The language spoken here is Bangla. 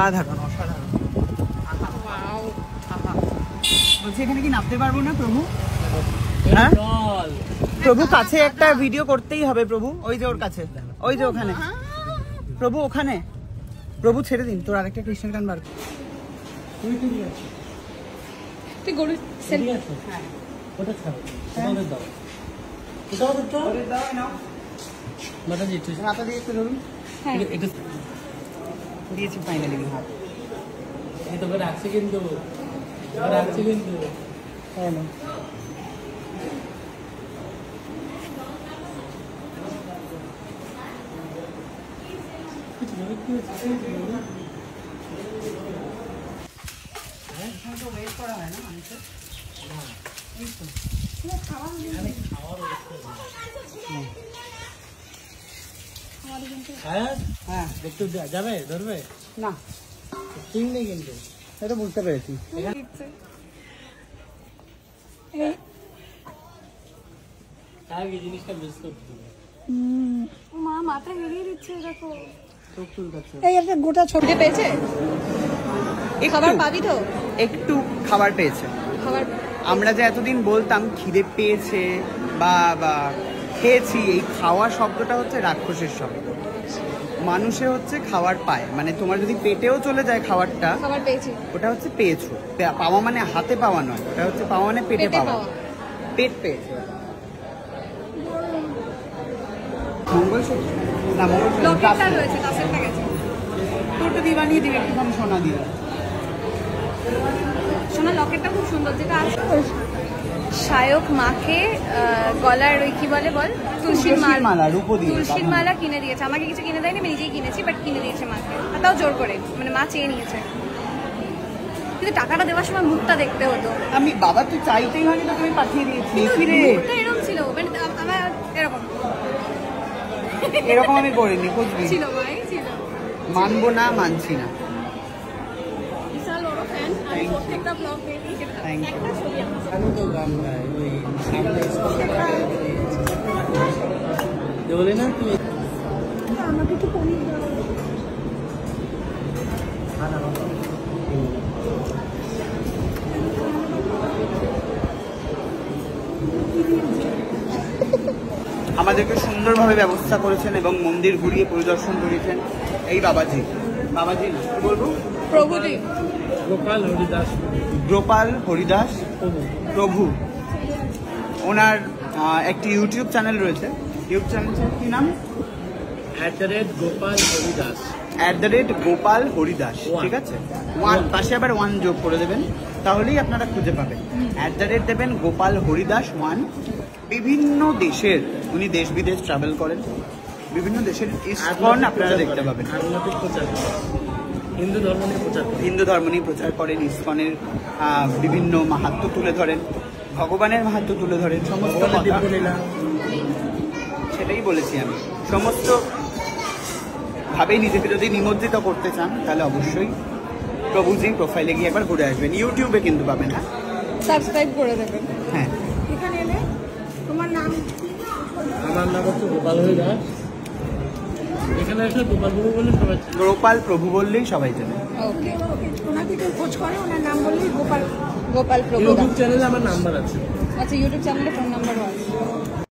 অসাধারণ অসাধারণ। বলছি এখানে কি নামতে পারবো না প্রভু? হ্যাঁ প্রভু, কাছে একটা ভিডিও করতেই হবে প্রভু। ওই যে ওর কাছে, ওই যে ওখানে প্রভু, ওখানে প্রভু ছেড়ে দিন। তোর আরেকটা কৃষ্ণের গান বার। তুই গরু সেলফি আছে? হ্যাঁ ওটা ছাড়ো, ওটা দাও, ওটা দাও না। মাতাজি একটু হাতা দিয়ে একটু ধরুন। হ্যাঁ এটা দিয়েছি ফাইনালি হাত। এই তো রাখছে কিন্তু, রাখছে কিন্তু। হ্যাঁ না ওয়েট করা হয় না মানুষের। হ্যাঁ একটু যাবে, ধরবে না ঠিক নেই কিন্তু, এটা বুঝতে পেরেছি। আগে জিনিসটা মিস করতে মা মাথা হেরিয়ে দিচ্ছে দেখো। চোখ চুলকাচ্ছে। এই একটা গোটা ছবি পেয়েছে। খাবার পাবি তো? একটু খাবার পেয়েছে। খাবার আমরা যে এতদিন বলতাম খিদে পেয়েছে বা খেয়েছি, এই খাওয়া শব্দটা হচ্ছে রাক্ষসের শব্দ। মানুষে হচ্ছে খাবার পায়, মানে তোমার যদি পেটেও চলে যায় খাবারটা, খাবার পেয়েছি, ওটা হচ্ছে পেয়েছো। পাওয়া মানে হাতে পাওয়া নয়, ওটা হচ্ছে পাওয়া মানে পেটে পাওয়া। পেট পেয়েছে। মঙ্গলসূত্র না, লকেটটা রয়েছে, কাছেরটা গেছে। তোরটা দিয়ে বানিয়ে দিবে একটুখানি সোনা দিয়ে। সোনা লকেটটা খুব সুন্দর, যেটা আছে শায়ক মাকে গলার ওই কি বলে বল, তুলসীর মালা, রূপো দিয়ে তুলসীর মালা কিনে দিয়েছে। আমাকে কিছু কিনে দেয়নি, আমি নিজেই কিনেছি, বাট কিনে দিয়েছে মাকে, আর তাও জোর করে, মানে মা চেয়ে নিয়েছে। কিন্তু টাকাটা দেওয়ার সময় মুখটা দেখতে হতো। আমি বাবা তুই চাইতেই হয়নি, তোকে আমি পাঠিয়ে দিয়েছি। মুখটা এরকম ছিল, মানে আমার এরকম এরকম আমি করিনি, বুঝবি ছিল ভাই, ছিল। মানবো না, মানছি না। বিশাল বড় ফ্যান, আমি প্রত্যেকটা ব্লগ দেখি। Thank you. একটা ছবি আমার জানো তো গান গায় ওই সামনে বলে না তুমি আমাকে একটু পনির দাও। আমাদেরকে সুন্দরভাবে ব্যবস্থা করেছেন এবং মন্দির ঘুরিয়ে পরিদর্শন করেছেন এই বাবাজি। বাবাজি না, কি বলবো, প্রভুজি, গোপাল হরিদাস, গোপাল হরিদাস প্রভু। ওনার একটি ইউটিউব চ্যানেল রয়েছে। ইউটিউব চ্যানেল কি নাম? @গোপাল হরিদাস, গোপাল হরিদাস। ঠিক আছে, ওয়ান পাশে আবার ওয়ান যোগ করে দেবেন, তাহলেই আপনারা খুঁজে পাবেন। দেবেন গোপাল হরিদাস 1। বিভিন্ন দেশের উনি দেশ বিদেশ ট্রাভেল করেন, বিভিন্ন দেশের ইসকন আপনারা দেখতে পাবেন। আধ্যাত্মিক প্রচার, হিন্দু ধর্ম নিয়ে প্রচার, হিন্দু ধর্ম নিয়ে প্রচার করেন। ইসকনের বিভিন্ন মাহাত্ম্য তুলে ধরেন, ভগবানের মাহাত্ম্য তুলে ধরেন, সমস্ত কথা। সেটাই বলেছি আমি। সমস্ত ভাবেই নিজেকে যদি নিমজ্জিত করতে চান, তাহলে অবশ্যই প্রভুজি প্রোফাইলে গিয়ে একবার ঘুরে আসবেন। ইউটিউবে কিন্তু পাবেন না, সাবস্ক্রাইব করে দেবেন। হ্যাঁ। এখানে এলে তোমার নাম? আমার নাম হচ্ছে গোপাল হরিদাস। এখানে আসলে গোপাল প্রভু বলে সবাই, গোপাল প্রভু বললেই সবাই জানে। ওকে, ওনাকে কেউ খোঁজ করে, ওনার নাম বললেই গোপাল প্রভু। ইউটিউব চ্যানেলে আমার নাম্বার আছে। আচ্ছা, ইউটিউব চ্যানেলে ফোন নাম্বারও আছে।